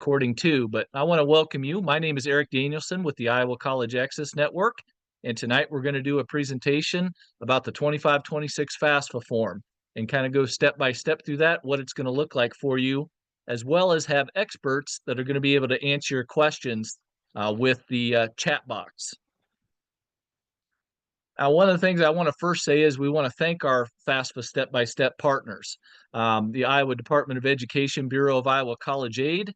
recording too, but I want to welcome you. My name is Eric Danielson with the Iowa College Access Network, and tonight we're going to do a presentation about the 2526 FAFSA form and kind of go step by step through that, what it's going to look like for you, as well as have experts that are going to be able to answer your questions with the chat box. Now, one of the things I want to first say is we want to thank our FAFSA Step-by-Step partners, the Iowa Department of Education Bureau of Iowa College Aid,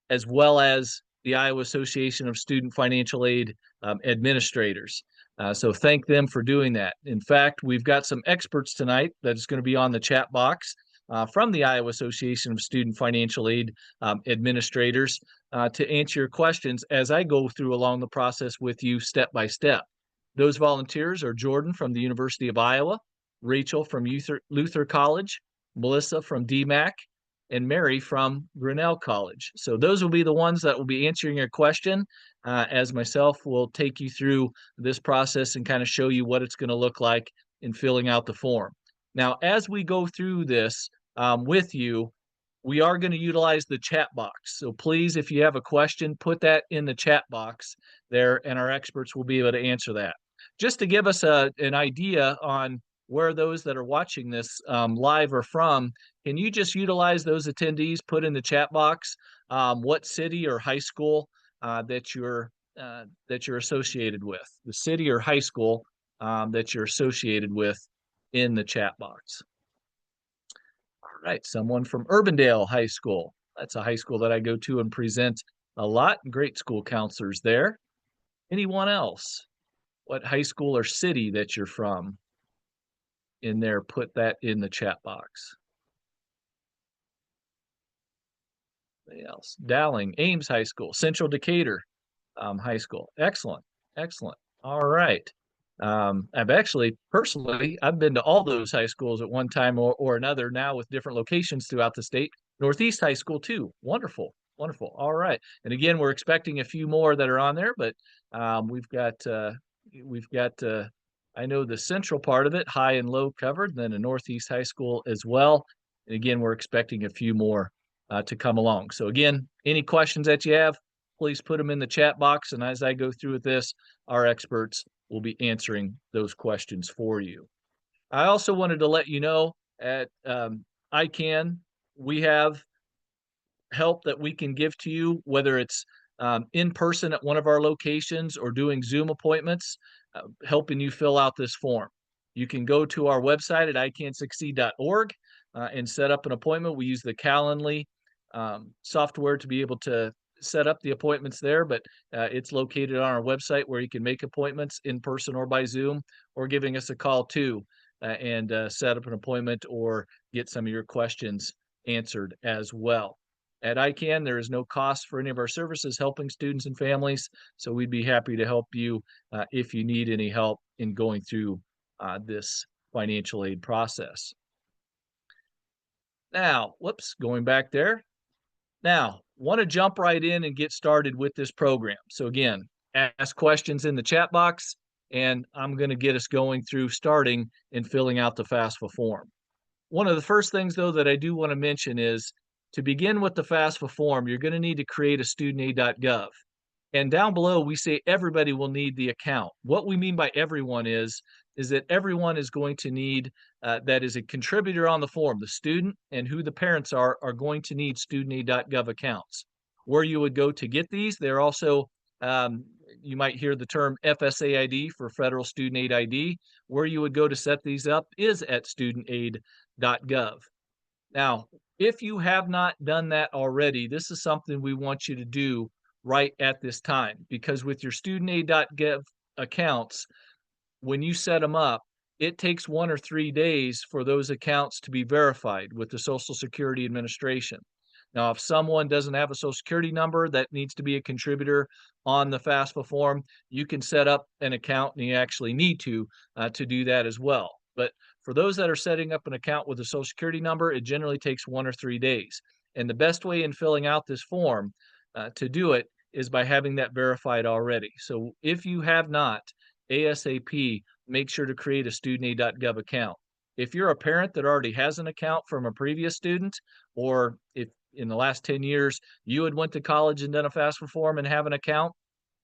as well as the Iowa Association of Student Financial Aid Administrators. So thank them for doing that. In fact, we've got some experts tonight that's going to be on the chat box from the Iowa Association of Student Financial Aid Administrators to answer your questions as I go through along the process with you step by step. Those volunteers are Jordan from the University of Iowa, Rachel from Luther College, Melissa from DMAC, and Mary from Grinnell College. So those will be the ones that will be answering your question as myself will take you through this process and kind of show you what it's going to look like in filling out the form. Now, as we go through this with you, we are going to utilize the chat box. So please, if you have a question, put that in the chat box there, and our experts will be able to answer that. Just to give us an idea on where those that are watching this live are from, can you just utilize those attendees, put in the chat box what city or high school that you're associated with, the city or high school that you're associated with in the chat box. All right, someone from Urbandale High School. That's a high school that I go to and present a lot. Great school counselors there. Anyone else? What high school or city that you're from in there, put that in the chat box. Anybody else? Dowling, Ames High School, Central Decatur High School. Excellent, excellent. All right. I've actually, personally, I've been to all those high schools at one time or another now with different locations throughout the state. Northeast High School too. Wonderful, wonderful. All right. And again, we're expecting a few more that are on there, but we've got I know the central part of it, high and low covered, then a Northeast High School as well. And again, we're expecting a few more to come along. So again, any questions that you have, please put them in the chat box. And as I go through with this, our experts will be answering those questions for you. I also wanted to let you know at ICAN, we have help that we can give to you, whether it's in person at one of our locations or doing Zoom appointments, helping you fill out this form. You can go to our website at icansucceed.org and set up an appointment. We use the Calendly software to be able to set up the appointments there, but it's located on our website where you can make appointments in person or by Zoom, or giving us a call too and set up an appointment or get some of your questions answered as well. At ICAN, there is no cost for any of our services helping students and families, so we'd be happy to help you if you need any help in going through this financial aid process. Now, whoops, going back there. Now, want to jump right in and get started with this program. So again, ask questions in the chat box, and I'm going to get us going through starting and filling out the FAFSA form. One of the first things, though, that I do want to mention is to begin with the FAFSA form, you're going to need to create a studentaid.gov. And down below, we say everybody will need the account. What we mean by everyone is that everyone is going to need, that is a contributor on the form, the student and who the parents are going to need studentaid.gov accounts. Where you would go to get these, they're also, you might hear the term FSA ID for Federal Student Aid ID. Where you would go to set these up is at studentaid.gov. Now, if you have not done that already, this is something we want you to do right at this time, because with your studentaid.gov accounts, when you set them up, it takes 1 or 3 days for those accounts to be verified with the Social Security Administration. Now, if someone doesn't have a Social Security number that needs to be a contributor on the FAFSA form, you can set up an account, and you actually need to do that as well. But for those that are setting up an account with a Social Security number, it generally takes 1 or 3 days. And the best way in filling out this form to do it is by having that verified already. So if you have not, ASAP, make sure to create a studentaid.gov account. If you're a parent that already has an account from a previous student, or if in the last 10 years, you had went to college and done a FAFSA form and have an account,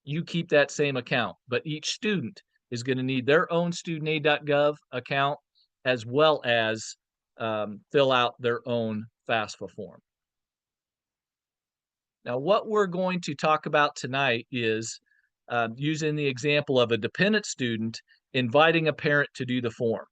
you keep that same account. But each student is going to need their own studentaid.gov account as well as fill out their own FAFSA form. Now, what we're going to talk about tonight is using the example of a dependent student inviting a parent to do the form.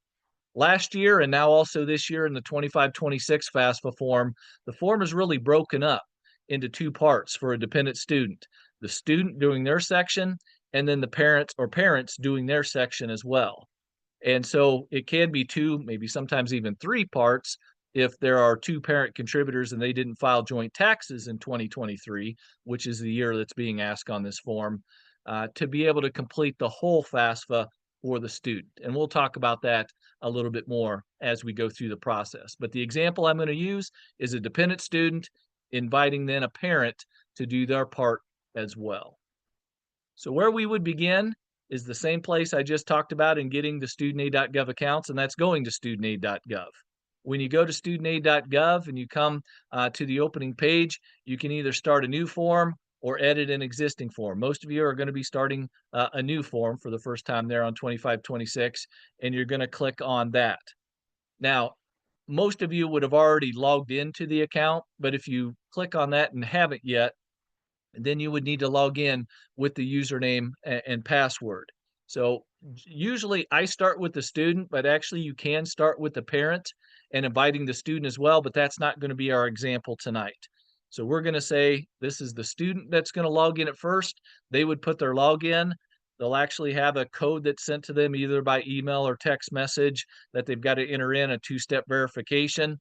Last year and now also this year in the 25-26 FAFSA form, the form is really broken up into two parts for a dependent student. The student doing their section and then the parents doing their section as well. And so it can be two, maybe sometimes even three parts if there are two parent contributors and they didn't file joint taxes in 2023, which is the year that's being asked on this form, to be able to complete the whole FAFSA for the student. And we'll talk about that a little bit more as we go through the process. But the example I'm going to use is a dependent student inviting then a parent to do their part as well. So where we would begin is the same place I just talked about in getting the studentaid.gov accounts, and that's going to studentaid.gov. When you go to studentaid.gov and you come to the opening page, you can either start a new form or edit an existing form. Most of you are going to be starting a new form for the first time there on 25-26, and you're going to click on that. Now, most of you would have already logged into the account, but if you click on that and haven't yet, then you would need to log in with the username and password. So usually I start with the student, but actually you can start with the parent and inviting the student as well, but that's not going to be our example tonight. So we're going to say this is the student that's going to log in at first. They would put their login. They'll actually have a code that's sent to them either by email or text message that they've got to enter in a two-step verification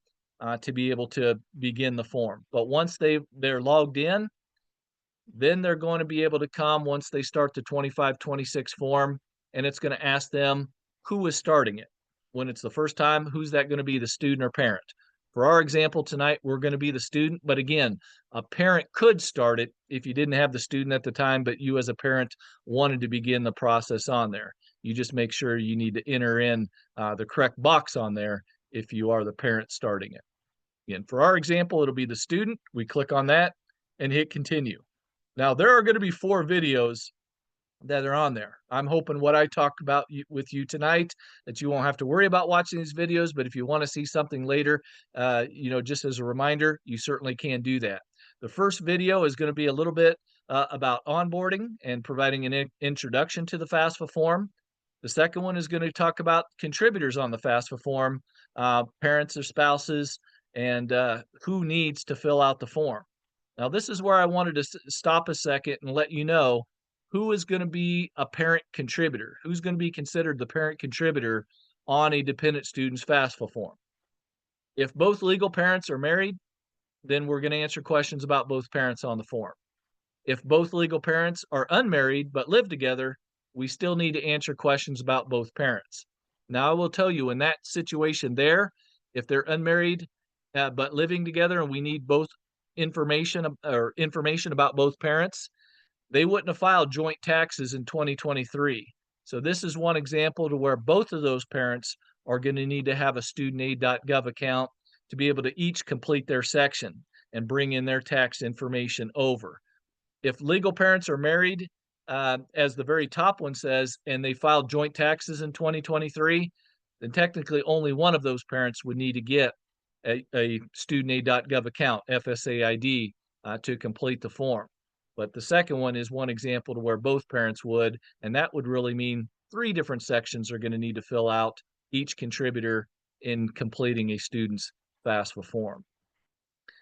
to be able to begin the form. But once they're logged in, then they're going to be able to come once they start the 25-26 form, and it's going to ask them who is starting it. When it's the first time, who's that going to be, the student or parent? For our example tonight, we're going to be the student, but again, a parent could start it if you didn't have the student at the time, but you as a parent wanted to begin the process on there. You just make sure you need to enter in the correct box on there if you are the parent starting it. Again, for our example, it'll be the student. We click on that and hit continue. Now, there are going to be 4 videos that are on there. I'm hoping what I talk about with you tonight, that you won't have to worry about watching these videos, but if you want to see something later, just as a reminder, you certainly can do that. The first video is going to be a little bit about onboarding and providing an introduction to the FAFSA form. The second one is going to talk about contributors on the FAFSA form, parents or spouses, and who needs to fill out the form. Now, this is where I wanted to stop a second and let you know who is going to be a parent contributor, who's going to be considered the parent contributor on a dependent student's FAFSA form. If both legal parents are married, then we're going to answer questions about both parents on the form. If both legal parents are unmarried but live together, we still need to answer questions about both parents. Now, I will tell you, in that situation there, if they're unmarried but living together and we need both information about both parents, they wouldn't have filed joint taxes in 2023. So this is one example to where both of those parents are going to need to have a studentaid.gov account to be able to each complete their section and bring in their tax information over. If legal parents are married, as the very top one says, and they filed joint taxes in 2023, then technically only one of those parents would need to get a studentaid.gov account, FSA ID, to complete the form. But the second one is one example to where both parents would, and that would really mean 3 different sections are going to need to fill out each contributor in completing a student's FAFSA form.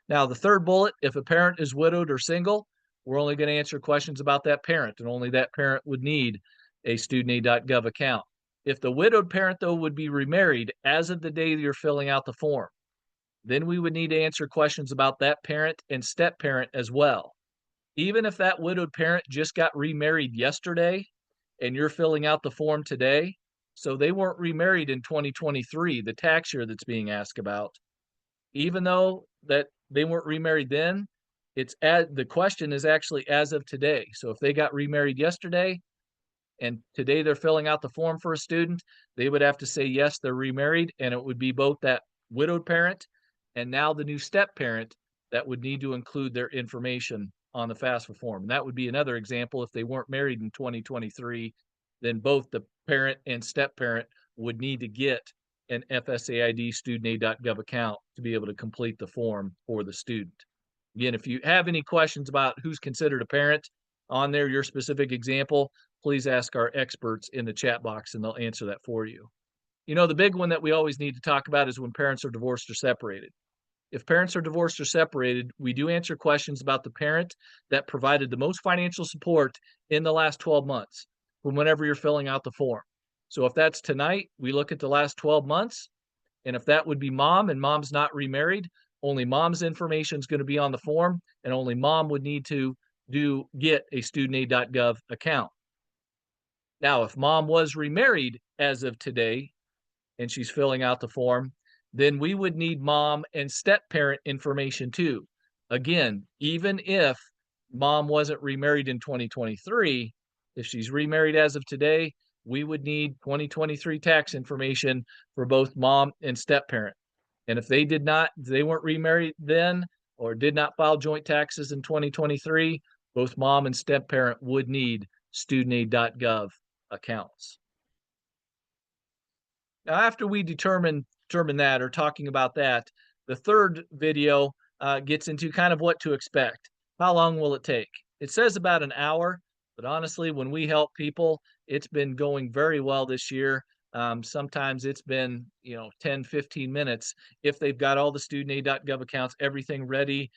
Now, the third bullet, if a parent is widowed or single, we're only going to answer questions about that parent, and only that parent would need a studentaid.gov account. If the widowed parent, though, would be remarried as of the day that you're filling out the form, then we would need to answer questions about that parent and step parent as well. Even if that widowed parent just got remarried yesterday and you're filling out the form today, so they weren't remarried in 2023, the tax year that's being asked about, even though that they weren't remarried then, the question is actually as of today. So if they got remarried yesterday and today they're filling out the form for a student, they would have to say yes, they're remarried, and it would be both that widowed parent and now the new step parent that would need to include their information on the FAFSA form. And that would be another example. If they weren't married in 2023, then both the parent and step parent would need to get an FSAID studentaid.gov account to be able to complete the form for the student. Again, if you have any questions about who's considered a parent on there, your specific example, please ask our experts in the chat box and they'll answer that for you. You know, the big one that we always need to talk about is when parents are divorced or separated. If parents are divorced or separated, we do answer questions about the parent that provided the most financial support in the last 12 months from whenever you're filling out the form. So if that's tonight, we look at the last 12 months. And if that would be mom and mom's not remarried, only mom's information is going to be on the form and only mom would need to get a studentaid.gov account. Now, if mom was remarried as of today and she's filling out the form, then we would need mom and step parent information too. Again, even if mom wasn't remarried in 2023, if she's remarried as of today, we would need 2023 tax information for both mom and step parent. And if they weren't remarried then or did not file joint taxes in 2023, both mom and step parent would need studentaid.gov accounts. Now, after we determine that or talking about that, the third video gets into kind of what to expect. How long will it take? It says about an hour, but honestly, when we help people, it's been going very well this year. Sometimes it's been, 10, 15 minutes if they've got all the studentaid.gov accounts, everything ready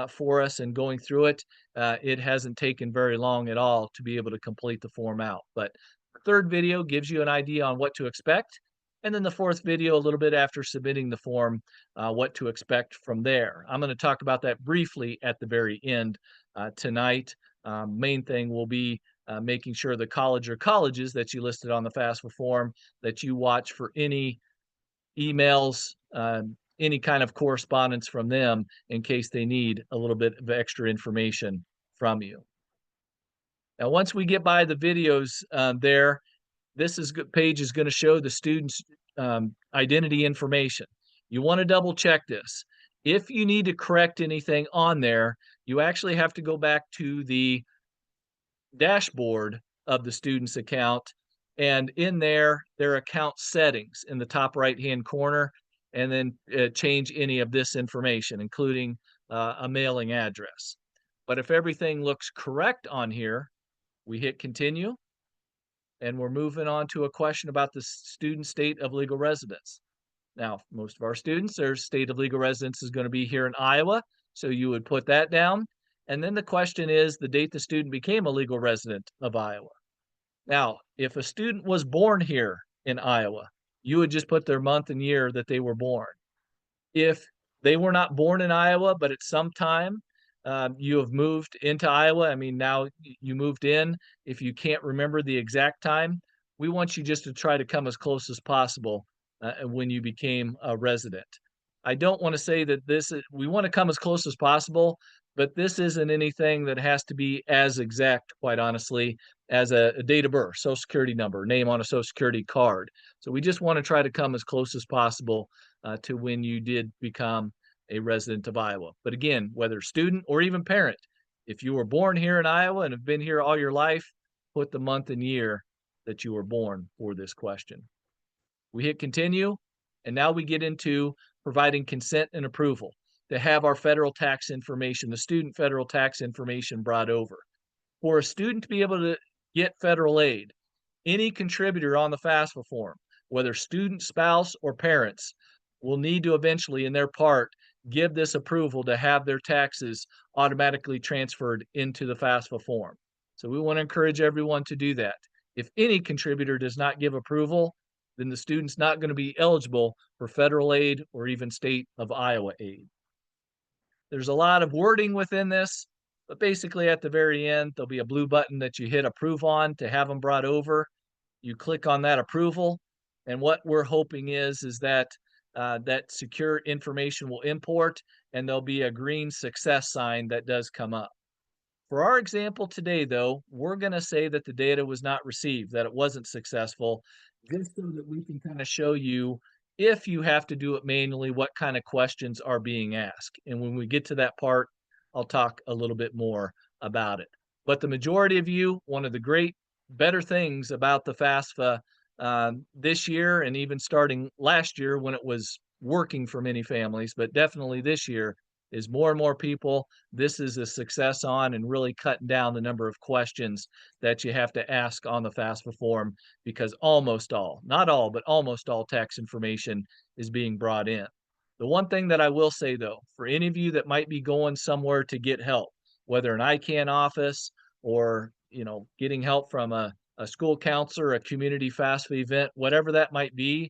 for us and going through it. It hasn't taken very long at all to be able to complete the form out. But the third video gives you an idea on what to expect. And then the fourth video, a little bit after submitting the form, what to expect from there. I'm going to talk about that briefly at the very end tonight. Main thing will be making sure the college or colleges that you listed on the FAFSA form, that you watch for any emails, any kind of correspondence from them in case they need a little bit of extra information from you. Now, once we get by the videos there, this page is going to show the student's identity information. You want to double check this. If you need to correct anything on there, you actually have to go back to the dashboard of the student's account, and in their account settings in the top right-hand corner, and then change any of this information, including a mailing address. But if everything looks correct on here, we hit continue. And we're moving on to a question about the student state of legal residence. Now, most of our students, their state of legal residence is going to be here in Iowa, so you would put that down. And then the question is the date the student became a legal resident of Iowa. Now, if a student was born here in Iowa, you would just put their month and year that they were born. If they were not born in Iowa, but at some time you have moved into Iowa, I mean, now you moved in. If you can't remember the exact time, we want you just to try to come as close as possible when you became a resident. I don't want to say that we want to come as close as possible, but this isn't anything that has to be as exact, quite honestly, as a date of birth, social security number, name on a social security card. So we just want to try to come as close as possible to when you did become a resident of Iowa. But again, whether student or even parent, if you were born here in Iowa and have been here all your life, put the month and year that you were born for this question. We hit continue, and now we get into providing consent and approval to have our federal tax information, the student federal tax information brought over. For a student to be able to get federal aid, any contributor on the FAFSA form, whether student, spouse, or parents, will need to eventually, in their part, give this approval to have their taxes automatically transferred into the FAFSA form. So we want to encourage everyone to do that. If any contributor does not give approval, then the student's not going to be eligible for federal aid or even state of Iowa aid. There's a lot of wording within this, but basically at the very end, there'll be a blue button that you hit approve on to have them brought over. You click on that approval, and what we're hoping is that that secure information will import, and there'll be a green success sign that does come up. For our example today, though, we're going to say that the data was not received, that it wasn't successful, just so that we can kind of show you If you have to do it manually, what kind of questions are being asked? And when we get to that part, I'll talk a little bit more about it. But the majority of you, one of the great better things about the FAFSA this year, and even starting last year when it was working for many families, but definitely this year, is more and more people, this is a success on and really cutting down the number of questions that you have to ask on the FAFSA form, because almost all, not all, but almost all tax information is being brought in. The one thing that I will say though, for any of you that might be going somewhere to get help, whether an ICAN office or, getting help from a school counselor, a community FAFSA event, whatever that might be,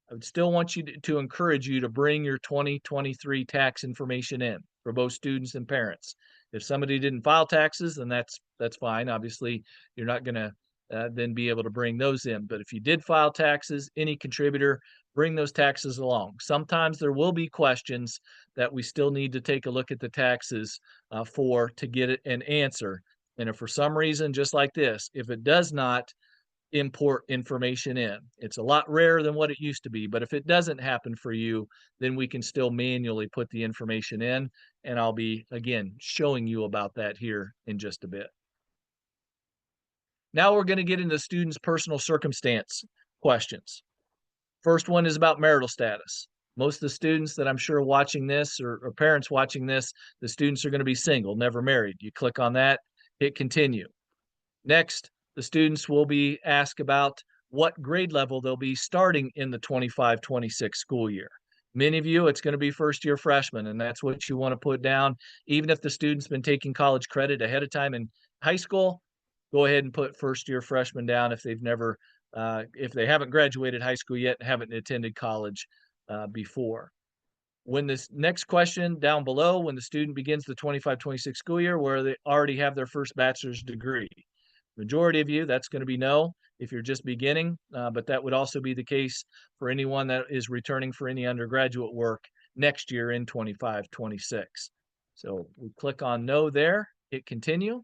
I would still want you to encourage you to bring your 2023 tax information in for both students and parents. If somebody didn't file taxes, then that's fine. Obviously, you're not going to then be able to bring those in. But if you did file taxes, any contributor, bring those taxes along. Sometimes there will be questions that we still need to take a look at the taxes for to get it an answer. And if for some reason, just like this, if it does not import information in. It's a lot rarer than what it used to be, but if it doesn't happen for you, then we can still manually put the information in, and I'll be, again, showing you about that here in just a bit. Now we're gonna get into students' personal circumstance questions. First one is about marital status. Most of the students that I'm sure watching this or parents watching this, the students are gonna be single, never married. You click on that, hit continue. Next, the students will be asked about what grade level they'll be starting in the 25-26 school year. Many of you, it's going to be first year freshmen, and that's what you want to put down. Even if the student's been taking college credit ahead of time in high school, go ahead and put first year freshman down if they've never, if they haven't graduated high school yet and haven't attended college before. When this next question down below, when the student begins the 25-26 school year, where they already have their first bachelor's degree. Majority of you, that's going to be no if you're just beginning, but that would also be the case for anyone that is returning for any undergraduate work next year in 25-26. So we click on no there, hit continue.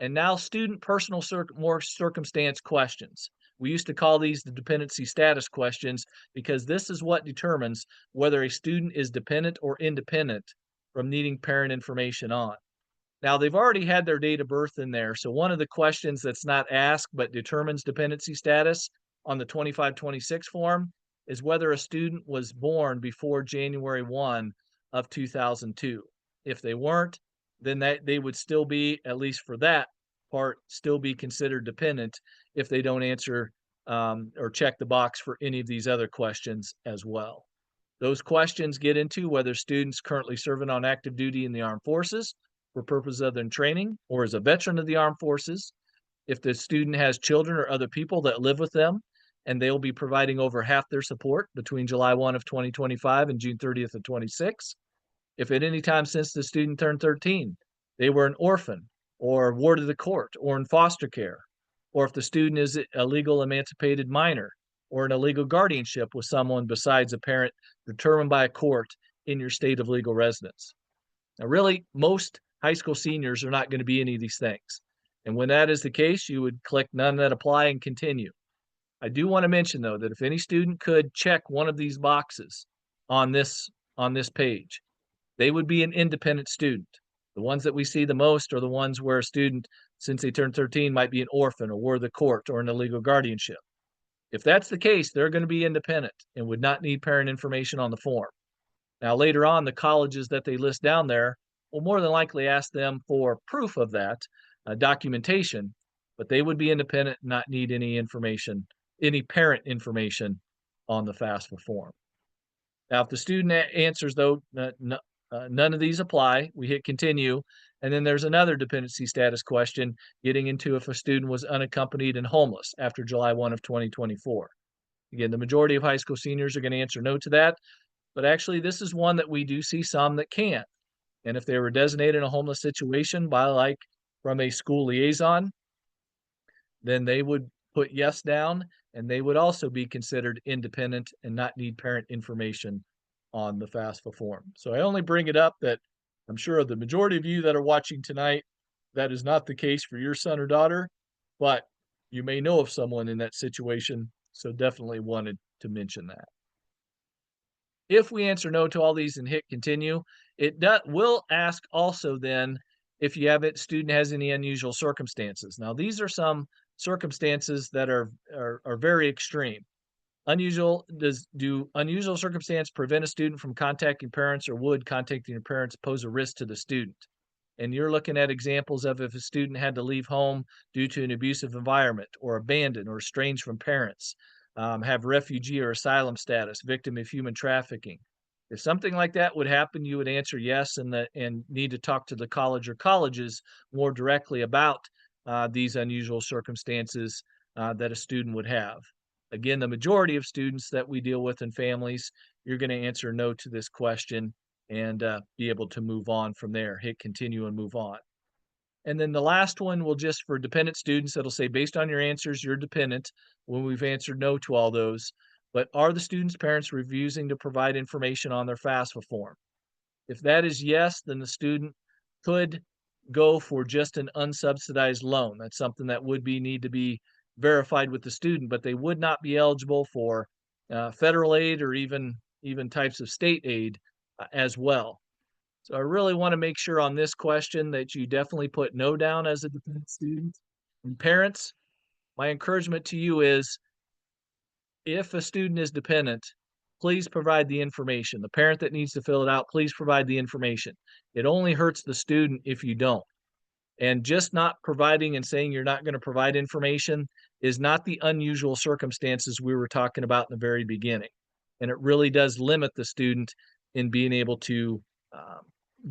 And now student personal more circumstance questions. We used to call these the dependency status questions because this is what determines whether a student is dependent or independent from needing parent information on. Now, they've already had their date of birth in there, so one of the questions that's not asked but determines dependency status on the 25-26 form is whether a student was born before January 1 of 2002. If they weren't, then they would still be, at least for that part, still be considered dependent if they don't answer or check the box for any of these other questions as well. Those questions get into whether students currently serving on active duty in the armed forces for purposes of their training or as a veteran of the armed forces, if the student has children or other people that live with them, and they'll be providing over half their support between July 1 of 2025 and June 30th of 26. If at any time since the student turned 13, they were an orphan or ward of the court or in foster care, or if the student is a legal emancipated minor or in a legal guardianship with someone besides a parent determined by a court in your state of legal residence. Now, really, most high school seniors are not going to be any of these things. And when that is the case, you would click none that apply and continue. I do want to mention though that if any student could check one of these boxes on this page, they would be an independent student. The ones that we see the most are the ones where a student, since they turned 13, might be an orphan or ward of the court or in a legal guardianship. If that's the case, they're going to be independent and would not need parent information on the form. Now, later on, the colleges that they list down there will more than likely ask them for proof of that documentation, but they would be independent and not need any information, any parent information on the FAFSA form. Now, if the student answers, though, none of these apply, we hit continue, and then there's another dependency status question getting into if a student was unaccompanied and homeless after July 1 of 2024. Again, the majority of high school seniors are going to answer no to that, but actually this is one that we do see some that can. And if they were designated in a homeless situation by from a school liaison, then they would put yes down and they would also be considered independent and not need parent information on the FAFSA form. So I only bring it up that I'm sure the majority of you that are watching tonight, that is not the case for your son or daughter, but you may know of someone in that situation. So definitely wanted to mention that. If we answer no to all these and hit continue, it will ask also then if you have it student has any unusual circumstances. Now, these are some circumstances that are very extreme. Do unusual circumstance prevent a student from contacting parents, or would contacting your parents pose a risk to the student? And you're looking at examples of if a student had to leave home due to an abusive environment, or abandoned or estranged from parents, have refugee or asylum status, victim of human trafficking. If something like that would happen, you would answer yes, and need to talk to the college or colleges more directly about these unusual circumstances that a student would have. Again, the majority of students that we deal with in families, you're going to answer no to this question and be able to move on from there, hit continue and move on. And then the last one will just for dependent students, it'll say based on your answers, you're dependent when we've answered no to all those. But are the students' parents refusing to provide information on their FAFSA form? If that is yes, then the student could go for just an unsubsidized loan. That's something that would need to be verified with the student, but they would not be eligible for federal aid, or even types of state aid as well. So I really want to make sure on this question that you definitely put no down as a dependent student. And parents, my encouragement to you is, if a student is dependent, please provide the information. The parent that needs to fill it out, please provide the information. It only hurts the student if you don't. And just not providing and saying you're not going to provide information is not the unusual circumstances we were talking about in the very beginning. And it really does limit the student in being able to um,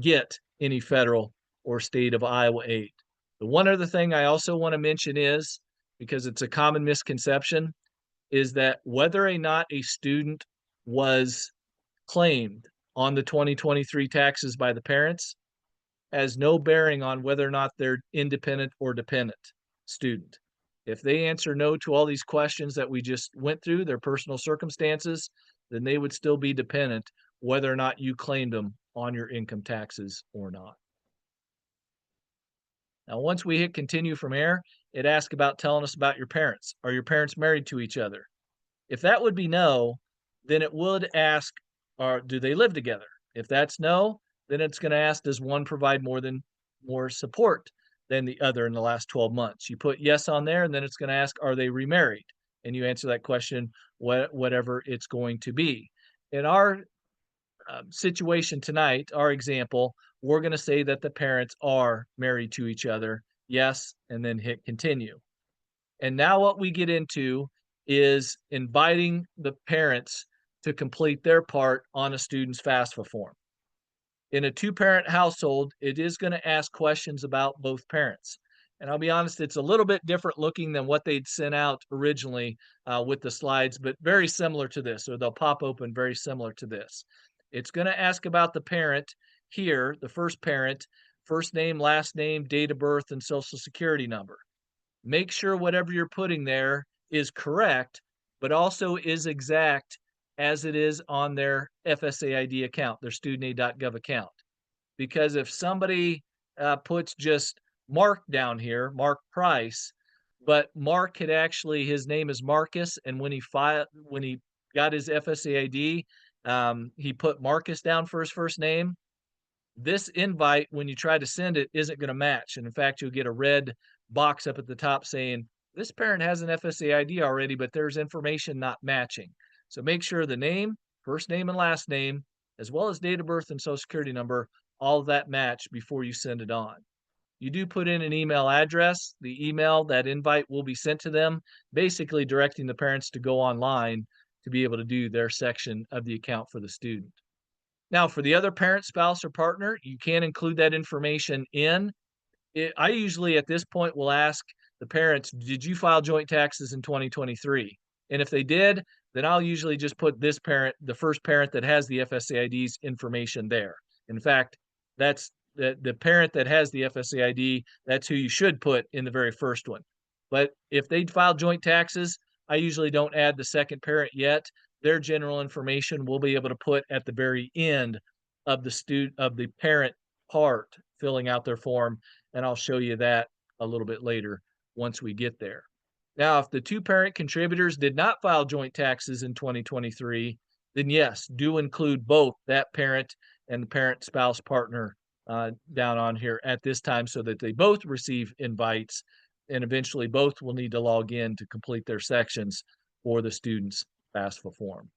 get any federal or state of Iowa aid. The one other thing I also want to mention is, because it's a common misconception, is that whether or not a student was claimed on the 2023 taxes by the parents has no bearing on whether or not they're independent or dependent student. If they answer no to all these questions that we just went through, their personal circumstances, then they would still be dependent whether or not you claimed them on your income taxes or not. Now, once we hit continue from here, it asks about telling us about your parents. Are your parents married to each other? If that would be no, then it would ask, do they live together? If that's no, then it's going to ask, does one provide more support than the other in the last 12 months? You put yes on there, and then it's going to ask, are they remarried? And you answer that question, whatever it's going to be. In our situation tonight, our example, we're going to say that the parents are married to each other. Yes, and then hit continue. And now what we get into is inviting the parents to complete their part on a student's FAFSA form. In a two-parent household, it is going to ask questions about both parents. And I'll be honest, it's a little bit different looking than what they'd sent out originally with the slides, but very similar to this, or they'll pop open very similar to this. It's going to ask about the parent here, the first parent, first name, last name, date of birth, and social security number. Make sure whatever you're putting there is correct, but also is exact as it is on their FSAID account, their studentaid.gov account. Because if somebody puts just Mark down here, Mark Price, but Mark had actually, his name is Marcus, and when he got his FSAID, he put Marcus down for his first name. This invite, when you try to send it, isn't going to match. And in fact, you'll get a red box up at the top saying, this parent has an FSAID already, but there's information not matching. So make sure the name, first name and last name, as well as date of birth and social security number, all of that match before you send it on. You do put in an email address. The email, that invite will be sent to them, basically directing the parents to go online to be able to do their section of the account for the student. Now, for the other parent, spouse, or partner, you can include that information in. I usually at this point will ask the parents, did you file joint taxes in 2023? And if they did, then I'll usually just put this parent, the first parent that has the FSAID's information there. In fact, that's the parent that has the FSAID, that's who you should put in the very first one. But if they'd filed joint taxes, I usually don't add the second parent yet. Their general information we'll be able to put at the very end of the parent part filling out their form, and I'll show you that a little bit later once we get there. Now, if the two parent contributors did not file joint taxes in 2023, then yes, do include both that parent and the parent, spouse, partner down on here at this time so that they both receive invites, and eventually both will need to log in to complete their sections for the student's FAFSA form.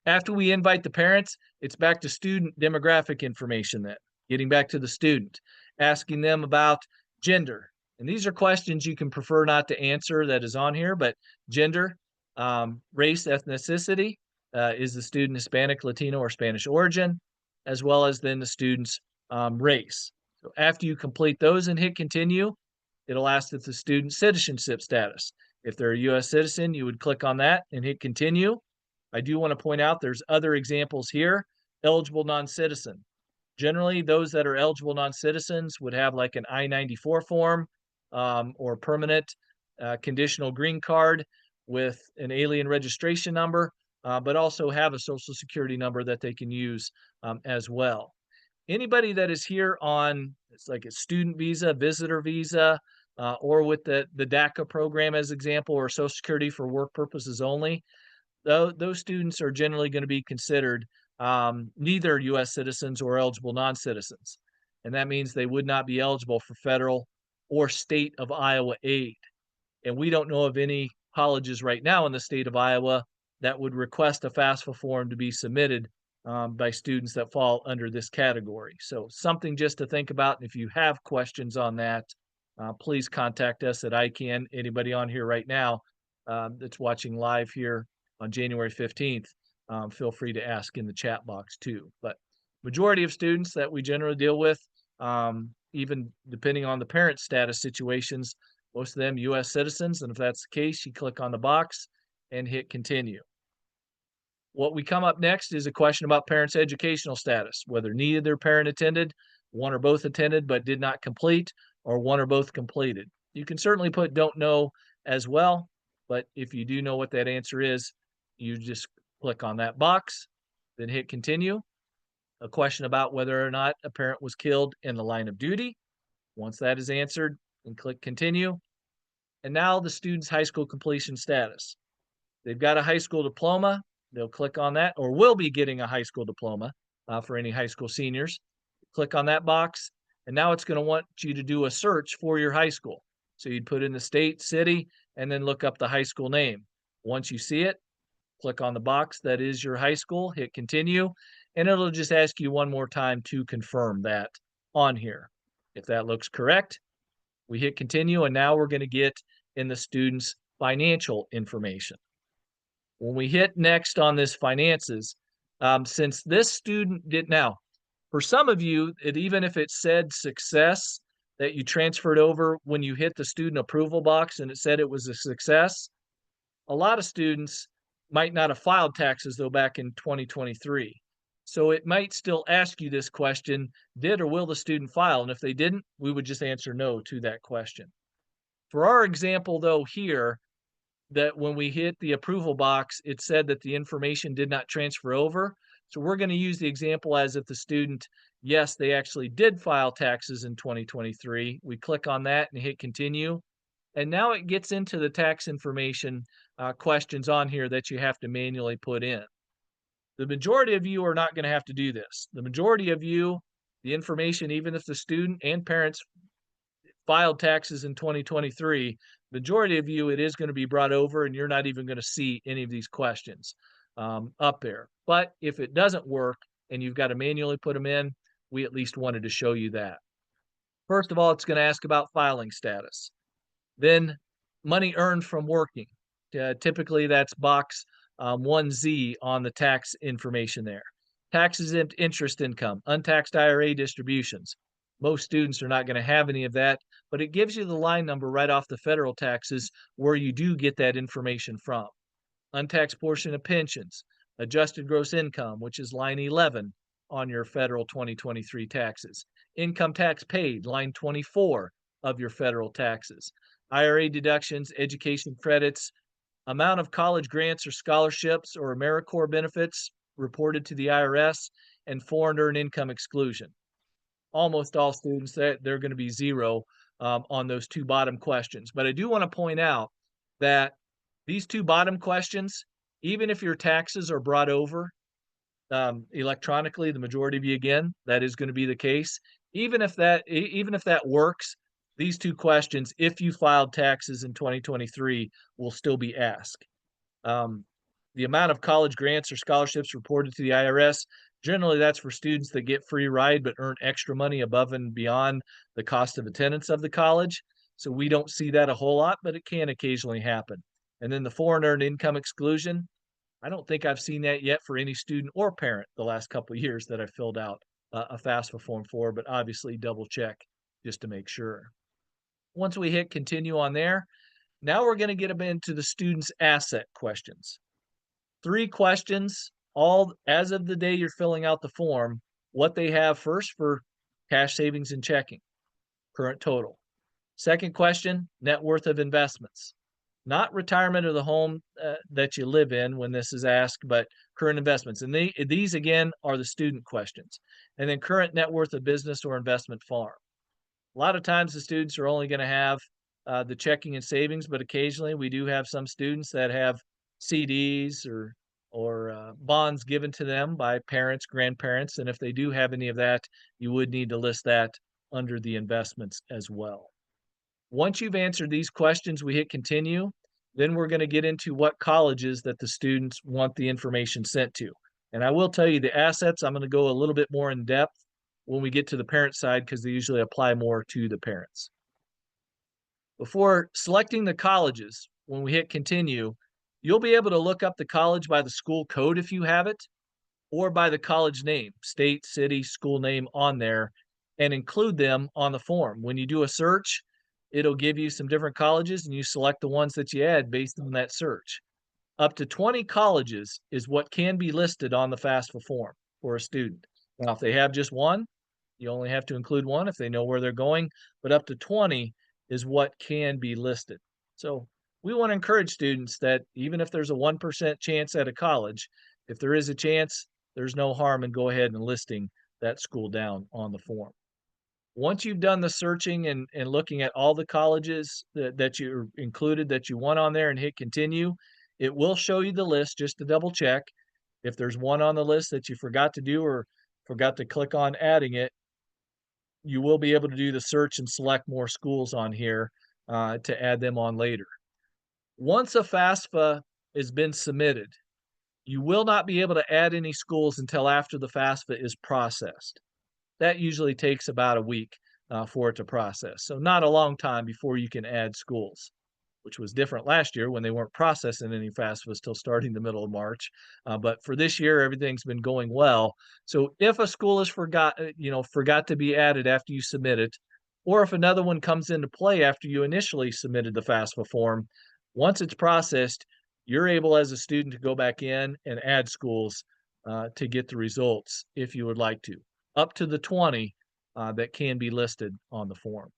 After we invite the parents, it's back to student demographic information then. Getting back to the student, asking them about gender. And these are questions you can prefer not to answer that is on here, but gender, race, ethnicity, is the student Hispanic, Latino, or Spanish origin, as well as then the student's race. So after you complete those and hit continue, it'll ask if the student's citizenship status. If they're a U.S. citizen, you would click on that and hit continue. I do want to point out there's other examples here. Eligible non-citizen. Generally, those that are eligible non-citizens would have like an I-94 form or permanent conditional green card with an alien registration number, but also have a social security number that they can use as well. Anybody that is here on, it's like a student visa, visitor visa, or with the DACA program as example, or Social Security for work purposes only, those students are generally going to be considered neither U.S. citizens or eligible non-citizens. And that means they would not be eligible for federal or state of Iowa aid. And we don't know of any colleges right now in the state of Iowa that would request a FAFSA form to be submitted by students that fall under this category. So something just to think about. And if you have questions on that, please contact us at ICAN. Anybody on here right now that's watching live here on January 15th, feel free to ask in the chat box too. But majority of students that we generally deal with, even depending on the parent status situations, most of them U.S. citizens. And if that's the case, you click on the box and hit continue. What we come up next is a question about parents' educational status, whether neither their parent attended, one or both attended but did not complete, or one or both completed. You can certainly put don't know as well, but if you do know what that answer is, you just click on that box, then hit continue. A question about whether or not a parent was killed in the line of duty. Once that is answered, then click continue. And now the student's high school completion status. They've got a high school diploma. They'll click on that, or will be getting a high school diploma for any high school seniors. Click on that box, and now it's going to want you to do a search for your high school. So you'd put in the state, city, and then look up the high school name. Once you see it, click on the box that is your high school, hit continue, and it'll just ask you one more time to confirm that on here. If that looks correct, we hit continue, and now we're going to get in the student's financial information. When we hit next on this finances, since this student did now, for some of you, even if it said success that you transferred over when you hit the student approval box and it said it was a success, a lot of students might not have filed taxes though back in 2023. So it might still ask you this question, did or will the student file? And if they didn't, we would just answer no to that question. For our example though here, that when we hit the approval box, it said that the information did not transfer over. So we're going to use the example as if the student, yes, they actually did file taxes in 2023. We click on that and hit continue. And now it gets into the tax information questions on here that you have to manually put in. The majority of you are not going to have to do this. The majority of you, the information, even if the student and parents filed taxes in 2023, majority of you, it is going to be brought over and you're not even going to see any of these questions up there. But if it doesn't work and you've got to manually put them in, we at least wanted to show you that. First of all, it's going to ask about filing status. Then money earned from working. Typically that's box 1Z on the tax information there. Tax-exempt interest income, untaxed IRA distributions. Most students are not going to have any of that, but it gives you the line number right off the federal taxes where you do get that information from. Untaxed portion of pensions, adjusted gross income, which is line 11 on your federal 2023 taxes. Income tax paid, line 24 of your federal taxes. IRA deductions, education credits, amount of college grants or scholarships or AmeriCorps benefits reported to the IRS, and foreign earned income exclusion. Almost all students, they're going to be zero on those two bottom questions. But I do want to point out that these two bottom questions, Even if your taxes are brought over electronically, the majority of you, again, that is going to be the case. Even if that works, these two questions, if you filed taxes in 2023, will still be asked. Um, the amount of college grants or scholarships reported to the IRS, generally that's for students that get free ride but earn extra money above and beyond the cost of attendance of the college. So we don't see that a whole lot, but it can occasionally happen. And then the foreign earned income exclusion, I don't think I've seen that yet for any student or parent the last couple of years that I filled out a FAFSA form for, but obviously double check just to make sure. Once we hit continue on there, now we're going to get into the student's asset questions. 3 questions, all as of the day you're filling out the form, what they have first for cash savings and checking, current total. Second question, net worth of investments. Not retirement of the home that you live in when this is asked, but current investments. And these, again, are the student questions. And then current net worth of business or investment farm. A lot of times the students are only going to have the checking and savings, but occasionally we do have some students that have CDs or bonds given to them by parents, grandparents, and if they do have any of that, you would need to list that under the investments as well. Once you've answered these questions, we hit continue. Then we're going to get into what colleges that the students want the information sent to. And I will tell you the assets, I'm going to go a little bit more in depth when we get to the parent side because they usually apply more to the parents. Before selecting the colleges, when we hit continue, you'll be able to look up the college by the school code if you have it, or by the college name, state, city, school name on there, and include them on the form. When you do a search, it'll give you some different colleges and you select the ones that you add based on that search. Up to 20 colleges is what can be listed on the FAFSA form for a student. Now, if they have just one, you only have to include one if they know where they're going, but up to 20 is what can be listed. So we want to encourage students that even if there's a 1% chance at a college, if there is a chance, there's no harm in go ahead and listing that school down on the form. Once you've done the searching and looking at all the colleges that you included that you want on there and hit continue, it will show you the list just to double check. If there's one on the list that you forgot to do or forgot to click on adding it, you will be able to do the search and select more schools on here to add them on later. Once a FAFSA has been submitted, you will not be able to add any schools until after the FAFSA is processed. That usually takes about a week for it to process. So not a long time before you can add schools, which was different last year when they weren't processing any FAFSAs till starting the middle of March. But for this year, everything's been going well. So if a school is forgot to be added after you submit it, or if another one comes into play after you initially submitted the FAFSA form, once it's processed, you're able as a student to go back in and add schools to get the results if you would like to, up to the 20 that can be listed on the form.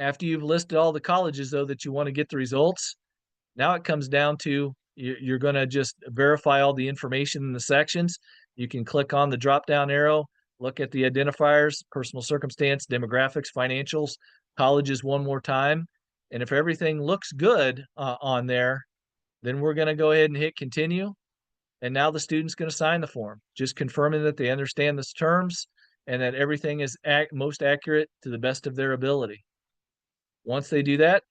After you've listed all the colleges, though, that you want to get the results, now it comes down to you're going to just verify all the information in the sections. You can click on the drop-down arrow, look at the identifiers, personal circumstance, demographics, financials, colleges one more time. And if everything looks good on there, then we're going to go ahead and hit continue. And now the student's going to sign the form, just confirming that they understand the terms and that everything is most accurate to the best of their ability. Once they do that,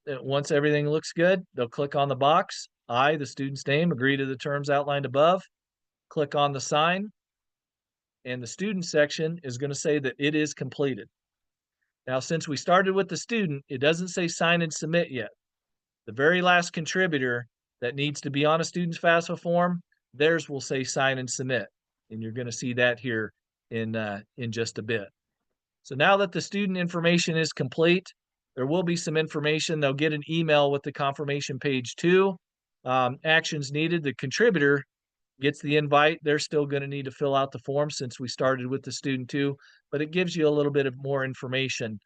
once everything looks good, they'll click on the box, I, the student's name, agree to the terms outlined above, click on the sign, and the student section is going to say that it is completed. Now, since we started with the student, it doesn't say sign and submit yet. The very last contributor that needs to be on a student's FAFSA form, theirs will say sign and submit. And you're going to see that here in just a bit. So now that the student information is complete, there will be some information. They'll get an email with the confirmation page too. Actions needed. The contributor gets the invite. They're still going to need to fill out the form since we started with the student too, but it gives you a little bit of more information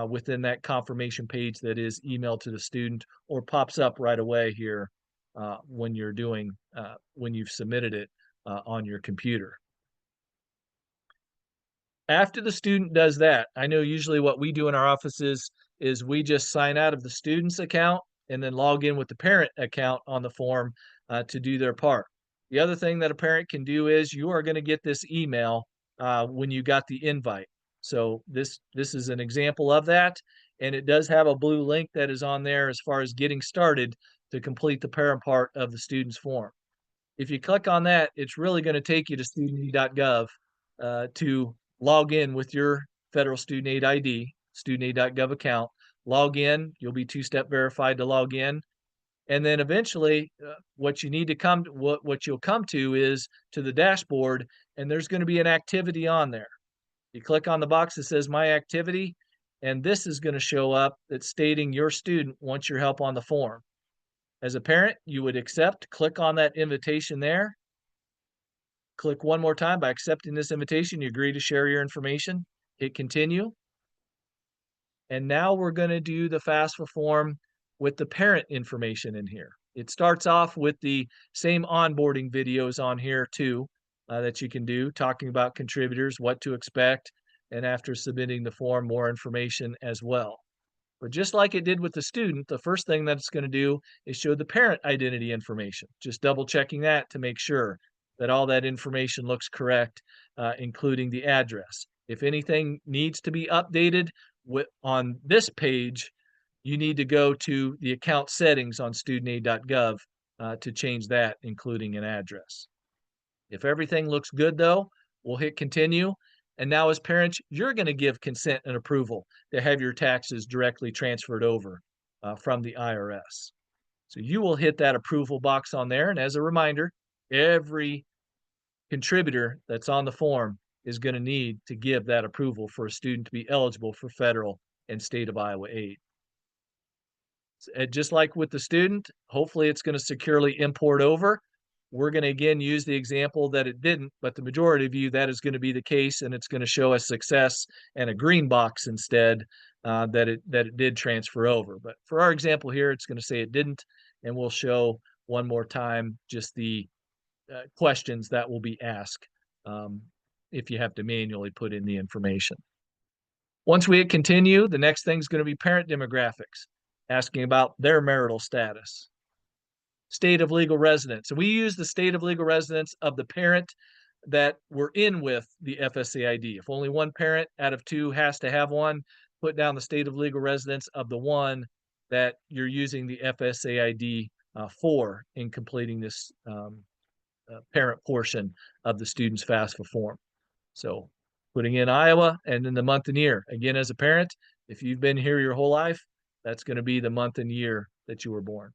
within that confirmation page that is emailed to the student or pops up right away here when you've submitted it on your computer. After the student does that, I know usually what we do in our offices is we just sign out of the student's account and then log in with the parent account on the form to do their part. The other thing that a parent can do is you are going to get this email when you got the invite. So this is an example of that, and it does have a blue link that is on there as far as getting started to complete the parent part of the student's form. If you click on that, it's really going to take you to studentaid.gov to log in with your federal student aid ID, studentaid.gov account. Log in, you'll be two-step verified to log in. And then eventually what you need to come to, what you'll come to is to the dashboard, and there's going to be an activity on there. You click on the box that says my activity, and this is going to show up that's stating your student wants your help on the form. As a parent, you would accept, click on that invitation there. Click one more time. By accepting this invitation, you agree to share your information. Hit continue. And now we're going to do the FAFSA form with the parent information in here. It starts off with the same onboarding videos on here too that you can do, talking about contributors, what to expect, and after submitting the form, more information as well. But just like it did with the student, the first thing that it's going to do is show the parent identity information, just double checking that to make sure that all that information looks correct, including the address. If anything needs to be updated on this page, you need to go to the account settings on studentaid.gov to change that, including an address. If everything looks good though, we'll hit continue. And now as parents, you're going to give consent and approval to have your taxes directly transferred over from the IRS. So you will hit that approval box on there. And as a reminder, every contributor that's on the form is going to need to give that approval for a student to be eligible for federal and state of Iowa aid. Just like with the student, hopefully it's going to securely import over. We're going to again use the example that it didn't, but the majority of you, that is going to be the case, and it's going to show us success and a green box instead that it did transfer over. But for our example here, it's going to say it didn't, and we'll show one more time just the questions that will be asked if you have to manually put in the information. Once we hit continue, the next thing is going to be parent demographics, asking about their marital status. State of legal residence. So we use the state of legal residence of the parent that we're in with the FSA ID. If only one parent out of two has to have one, put down the state of legal residence of the one that you're using the FSA ID for in completing this parent portion of the student's FAFSA form. So putting in Iowa and then the month and year. Again, as a parent, if you've been here your whole life, that's going to be the month and year that you were born.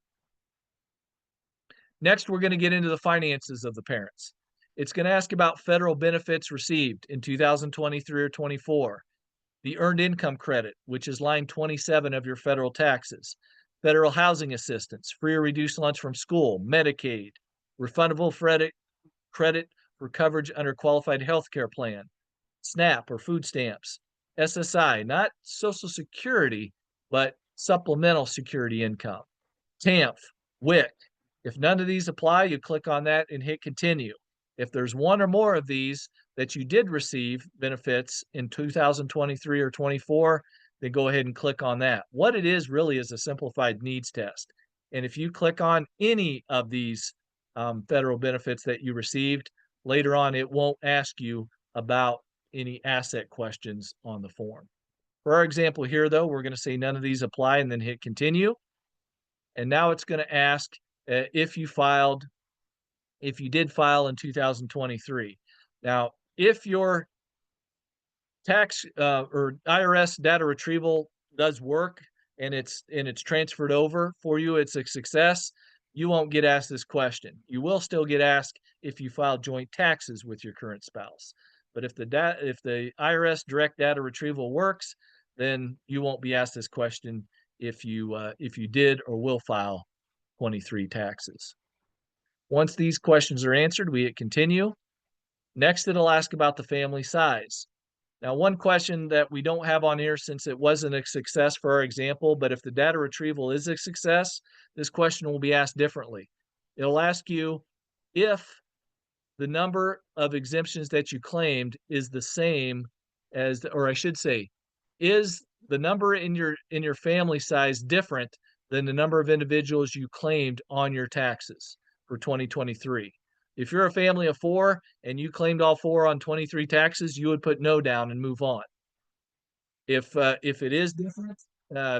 Next, we're going to get into the finances of the parents. It's going to ask about federal benefits received in 2023 or 24, the earned income credit, which is line 27 of your federal taxes, federal housing assistance, free or reduced lunch from school, Medicaid, refundable credit for coverage under qualified health care plan, SNAP or food stamps, SSI, not Social Security, but supplemental security income, TAMF, WIC. If none of these apply, you click on that and hit continue. If there's one or more of these that you did receive benefits in 2023 or 24, then go ahead and click on that. What it is really is a simplified needs test. And if you click on any of these federal benefits that you received, later on it won't ask you about any asset questions on the form. For our example here, though, we're going to say none of these apply and then hit continue. And now it's going to ask if you did file in 2023. Now, if your tax or IRS data retrieval does work and it's transferred over for you, it's a success, you won't get asked this question. You will still get asked if you filed joint taxes with your current spouse. But if the IRS direct data retrieval works, then you won't be asked this question if you did or will file 23 taxes. Once these questions are answered, we hit continue. Next, it'll ask about the family size. Now, one question that we don't have on here since it wasn't a success for our example, but if the data retrieval is a success, this question will be asked differently. It'll ask you if the number of exemptions that you claimed is the same as, or I should say, is the number in your family size different than the number of individuals you claimed on your taxes for 2023. If you're a family of 4 and you claimed all 4 on 23 taxes, you would put no down and move on. If it is different,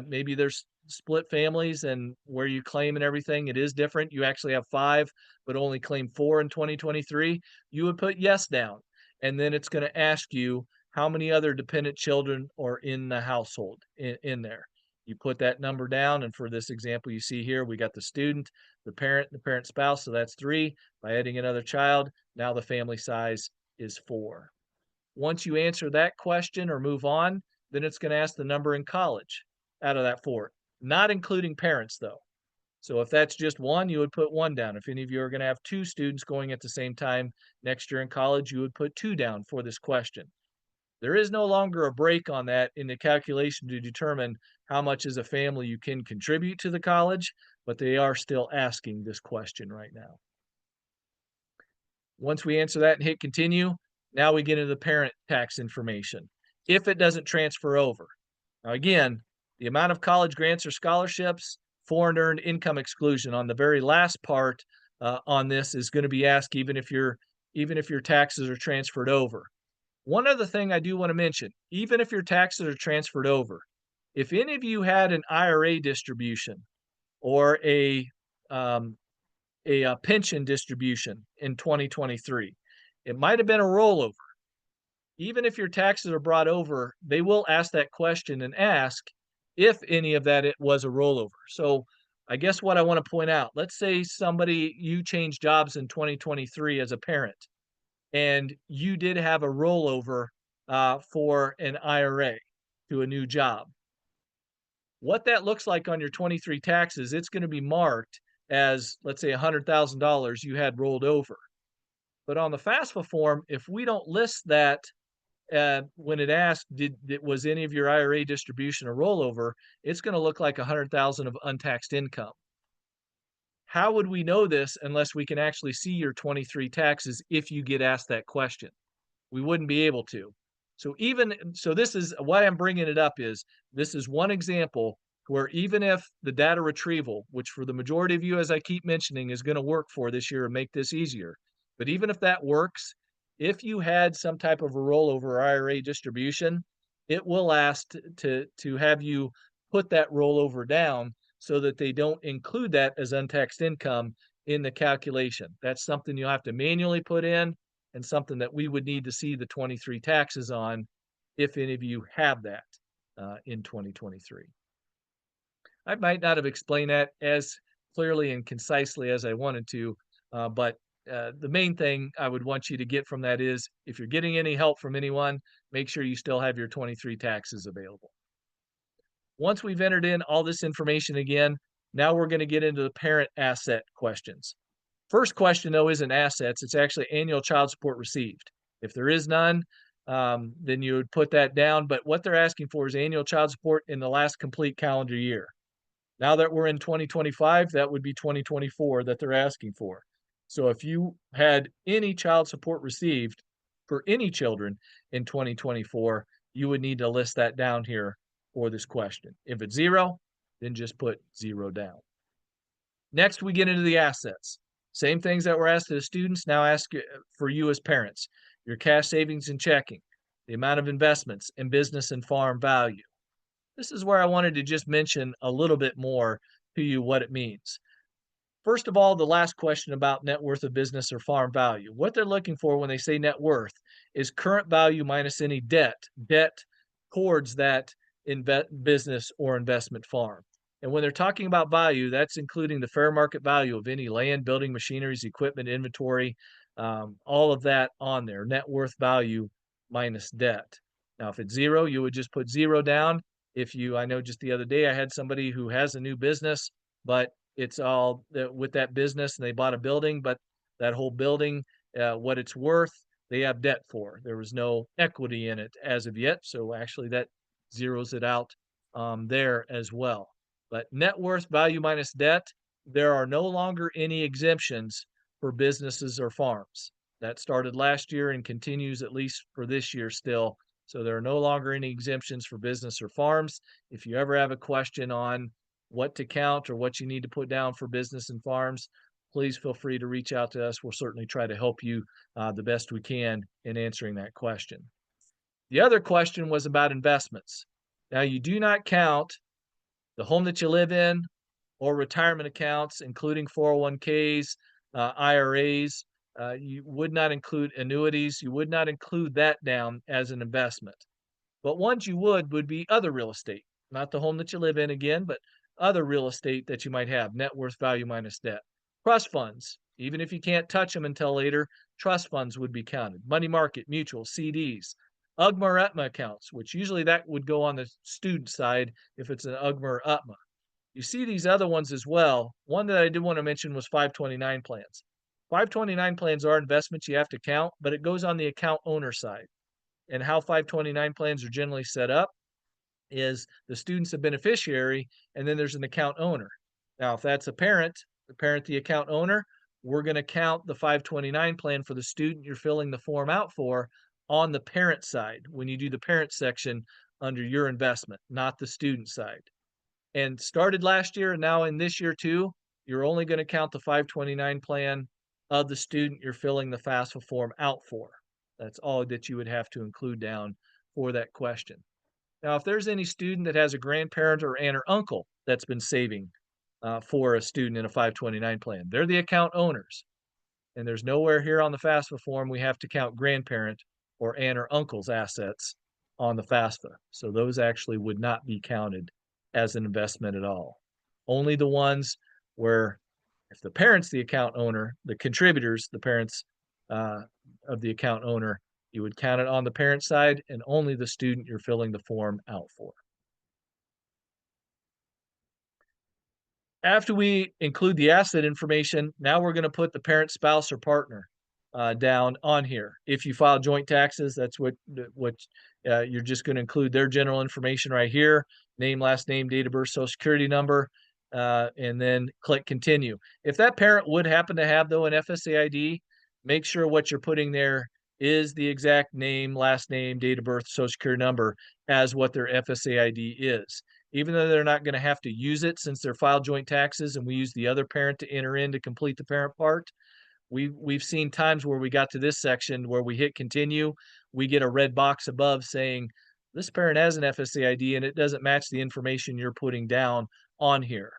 maybe there's split families and where you claim and everything, it is different. You actually have 5, but only claim 4 in 2023, you would put yes down. And then it's gonna ask you how many other dependent children are in the household in there. You put that number down, and for this example you see here, we got the student, the parent spouse, so that's 3. By adding another child, now the family size is 4. Once you answer that question or move on, then it's gonna ask the number in college out of that 4, not including parents, though. So if that's just 1, you would put 1 down. If any of you are gonna have 2 students going at the same time next year in college, you would put 2 down for this question. There is no longer a break on that in the calculation to determine how much as a family you can contribute to the college, but they are still asking this question right now. Once we answer that and hit continue, now we get into the parent tax information. If it doesn't transfer over. Now again, the amount of college grants or scholarships, foreign earned income exclusion on the very last part on this is going to be asked even if your taxes are transferred over. One other thing I do want to mention, even if your taxes are transferred over, if any of you had an IRA distribution or um, a pension distribution in 2023. It might have been a rollover. Even if your taxes are brought over, they will ask that question and ask if any of that it was a rollover. So I guess what I want to point out, let's say you changed jobs in 2023 as a parent, and you did have a rollover for an IRA to a new job. What that looks like on your 23 taxes, it's going to be marked as, let's say, $100,000 you had rolled over. But on the FAFSA form, if we don't list that when it asks, was any of your IRA distribution a rollover, it's going to look like 100,000 of untaxed income. How would we know this unless we can actually see your 23 taxes if you get asked that question? We wouldn't be able to. So this is why I'm bringing it up is this is one example where even if the data retrieval, which for the majority of you, as I keep mentioning, is going to work for this year and make this easier, but even if that works, if you had some type of a rollover IRA distribution, it will ask to have you put that rollover down so that they don't include that as untaxed income in the calculation. That's something you'll have to manually put in and something that we would need to see the 23 taxes on if any of you have that in 2023. I might not have explained that as clearly and concisely as I wanted to, but the main thing I would want you to get from that is if you're getting any help from anyone, make sure you still have your 23 taxes available. Once we've entered in all this information again, now we're going to get into the parent asset questions. First question, though, isn't assets. It's actually annual child support received. If there is none, then you would put that down. But what they're asking for is annual child support in the last complete calendar year. Now that we're in 2025, that would be 2024 that they're asking for. So if you had any child support received for any children in 2024, you would need to list that down here for this question. If it's 0, then just put 0 down. Next, we get into the assets. Same things that were asked to the students, now ask for you as parents. Your cash savings and checking, the amount of investments in business and farm value. This is where I wanted to just mention a little bit more to you what it means. First of all, the last question about net worth of business or farm value. What they're looking for when they say net worth is current value minus any debt towards that business or investment farm. And when they're talking about value, that's including the fair market value of any land, building, machineries, equipment, inventory, all of that on there, net worth value minus debt. Now, if it's 0, you would just put 0 down. I know just the other day I had somebody who has a new business, but it's all with that business and they bought a building, but that whole building, what it's worth, they have debt for. There was no equity in it as of yet. So actually that zeroes it out there as well. But net worth value minus debt, there are no longer any exemptions for businesses or farms. That started last year and continues at least for this year still. So there are no longer any exemptions for business or farms. If you ever have a question on what to count or what you need to put down for business and farms, please feel free to reach out to us. We'll certainly try to help you the best we can in answering that question. The other question was about investments. Now, you do not count the home that you live in or retirement accounts, including 401ks, IRAs. You would not include annuities. You would not include that down as an investment. But ones you would be other real estate, not the home that you live in again, but other real estate that you might have, net worth value minus debt. Trust funds, even if you can't touch them until later, trust funds would be counted. Money market, mutual, CDs, UGMA or UTMA accounts, which usually that would go on the student side if it's an UGMA or UTMA. You see these other ones as well. One that I did want to mention was 529 plans. 529 plans are investments you have to count, but it goes on the account owner side. And how 529 plans are generally set up is the student's a beneficiary, and then there's an account owner. Now, if that's a parent, the account owner, we're going to count the 529 plan for the student you're filling the form out for on the parent side when you do the parent section under your investment, not the student side. And started last year and now in this year too, you're only going to count the 529 plan of the student you're filling the FAFSA form out for. That's all that you would have to include down for that question. Now, if there's any student that has a grandparent or aunt or uncle that's been saving for a student in a 529 plan, they're the account owners. And there's nowhere here on the FAFSA form we have to count grandparent or aunt or uncle's assets on the FAFSA. So those actually would not be counted as an investment at all. Only the ones where if the parent's the account owner, the contributors, the parents of the account owner, you would count it on the parent side and only the student you're filling the form out for. After we include the asset information, now we're going to put the parent, spouse, or partner down on here. If you file joint taxes, that's what you're just going to include their general information right here: name, last name, date of birth, social security number, and then click continue. If that parent would happen to have, though, an FSA ID, make sure what you're putting there is the exact name, last name, date of birth, social security number as what their FSA ID is. Even though they're not going to have to use it since they're filed joint taxes and we use the other parent to enter in to complete the parent part, we've seen times where we got to this section where we hit continue, we get a red box above saying this parent has an FSA ID and it doesn't match the information you're putting down on here.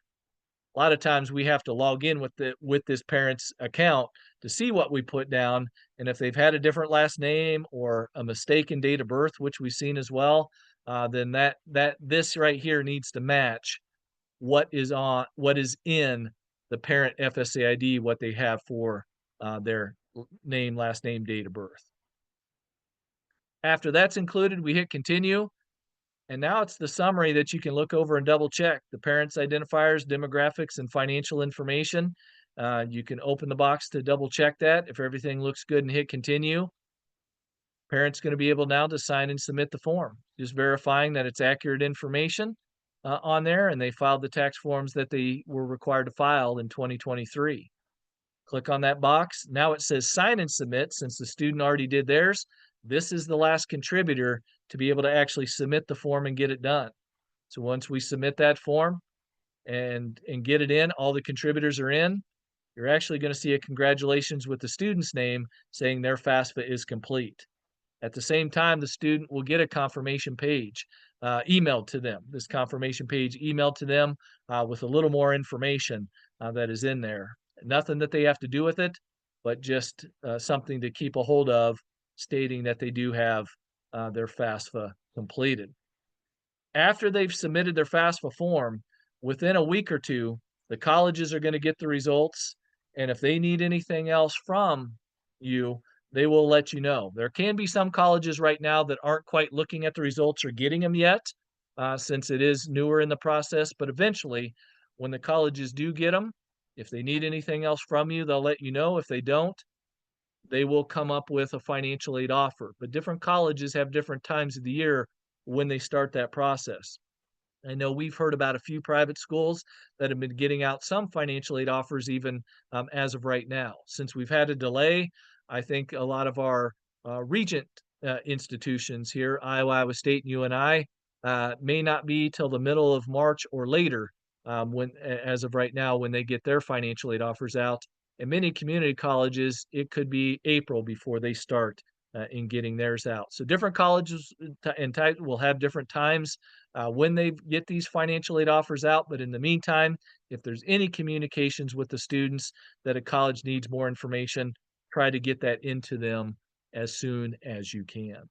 A lot of times we have to log in with this parent's account to see what we put down, and if they've had a different last name or a mistaken date of birth, which we've seen as well, then this right here needs to match what is in the parent FSA ID, what they have for their name, last name, date of birth. After that's included, we hit continue. And now it's the summary that you can look over and double check the parents' identifiers, demographics, and financial information. You can open the box to double check that. If everything looks good and hit continue, parent's going to be able now to sign and submit the form, just verifying that it's accurate information on there and they filed the tax forms that they were required to file in 2023. Click on that box. Now it says sign and submit. Since the student already did theirs, this is the last contributor to be able to actually submit the form and get it done. So once we submit that form and get it in, all the contributors are in, you're actually going to see a congratulations with the student's name saying their FAFSA is complete. At the same time, the student will get a confirmation page emailed to them. This confirmation page emailed to them with a little more information that is in there. Nothing that they have to do with it, but just something to keep a hold of, stating that they do have their FAFSA completed. After they've submitted their FAFSA form, within a week or two, the colleges are going to get the results, and if they need anything else from you, they will let you know. There can be some colleges right now that aren't quite looking at the results or getting them yet, since it is newer in the process, but eventually, when the colleges do get them, if they need anything else from you, they'll let you know. If they don't, they will come up with a financial aid offer. But different colleges have different times of the year when they start that process. I know we've heard about a few private schools that have been getting out some financial aid offers even as of right now. Since we've had a delay, I think a lot of our regent institutions here, Iowa State and UNI, may not be till the middle of March or later as of right now, when they get their financial aid offers out. And many community colleges, it could be April before they start in getting theirs out. So different colleges and type will have different times when they get these financial aid offers out. But in the meantime, if there's any communications with the students that a college needs more information, try to get that into them as soon as you can.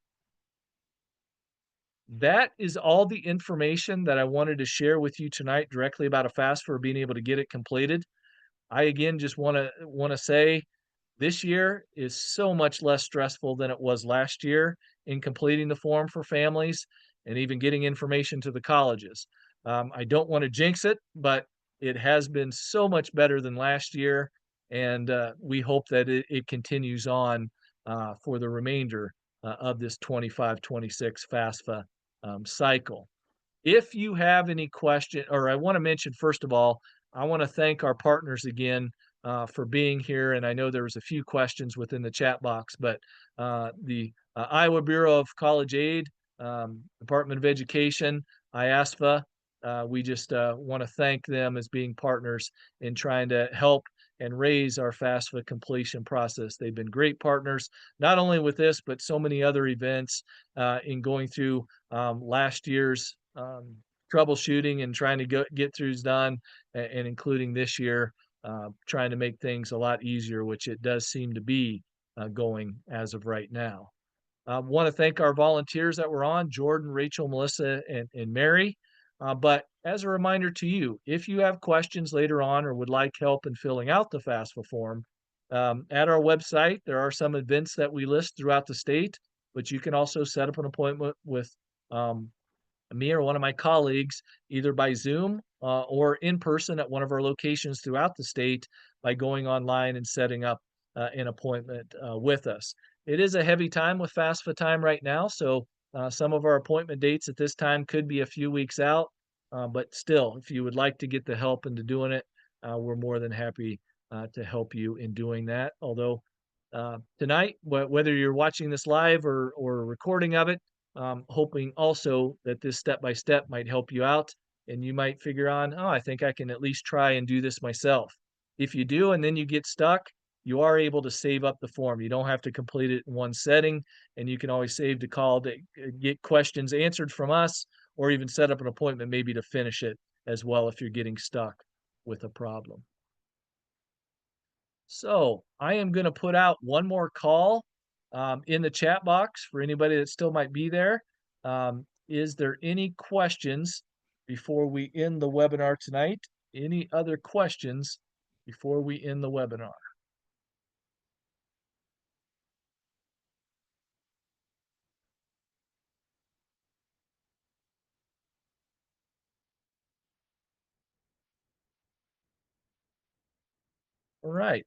That is all the information that I wanted to share with you tonight directly about a FAFSA for being able to get it completed. I again just wanna say this year is so much less stressful than it was last year in completing the form for families and even getting information to the colleges. I don't want to jinx it, but it has been so much better than last year, and we hope that it continues on for the remainder of this 25-26 FAFSA cycle. If you have any question, or I want to mention, first of all, I want to thank our partners again for being here. And I know there was a few questions within the chat box, but the Iowa Bureau of College Aid, Department of Education, IASFA, we just want to thank them as being partners in trying to help and raise our FAFSA completion process. They've been great partners, not only with this, but so many other events in going through last year's troubleshooting and trying to get throughs done, and including this year, trying to make things a lot easier, which it does seem to be going as of right now. I want to thank our volunteers that were on, Jordan, Rachel, Melissa, and Mary. But as a reminder to you, if you have questions later on or would like help in filling out the FAFSA form, at our website, there are some events that we list throughout the state, but you can also set up an appointment with um, me or one of my colleagues, either by Zoom or in person at one of our locations throughout the state by going online and setting up an appointment with us. It is a heavy time with FAFSA time right now, so some of our appointment dates at this time could be a few weeks out. But still, if you would like to get the help into doing it, we're more than happy to help you in doing that. Although tonight, whether you're watching this live or a recording of it, hoping also that this step by step might help you out and you might figure on, oh, I think I can at least try and do this myself. If you do and then you get stuck, you are able to save up the form. You don't have to complete it in one setting, and you can always save the call to get questions answered from us or even set up an appointment maybe to finish it as well if you're getting stuck with a problem. So I am going to put out one more call in the chat box for anybody that still might be there. Is there any questions before we end the webinar tonight? Any other questions before we end the webinar? All right.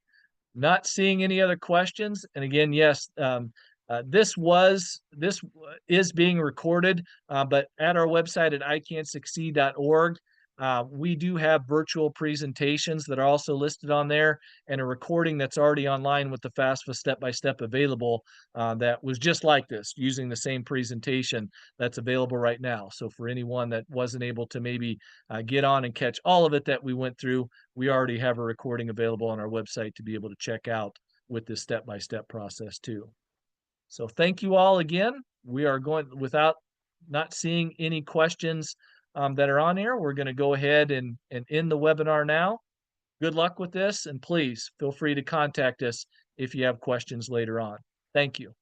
Not seeing any other questions. And again, yes, this is being recorded, but at our website at icansucceed.org, we do have virtual presentations that are also listed on there, and a recording that's already online with the FAFSA step-by-step available that was just like this, using the same presentation that's available right now. So for anyone that wasn't able to maybe get on and catch all of it that we went through, we already have a recording available on our website to be able to check out with this step-by-step process too. So thank you all again. We are going, without not seeing any questions that are on here, we're going to go ahead and end the webinar now. Good luck with this, and please feel free to contact us if you have questions later on. Thank you.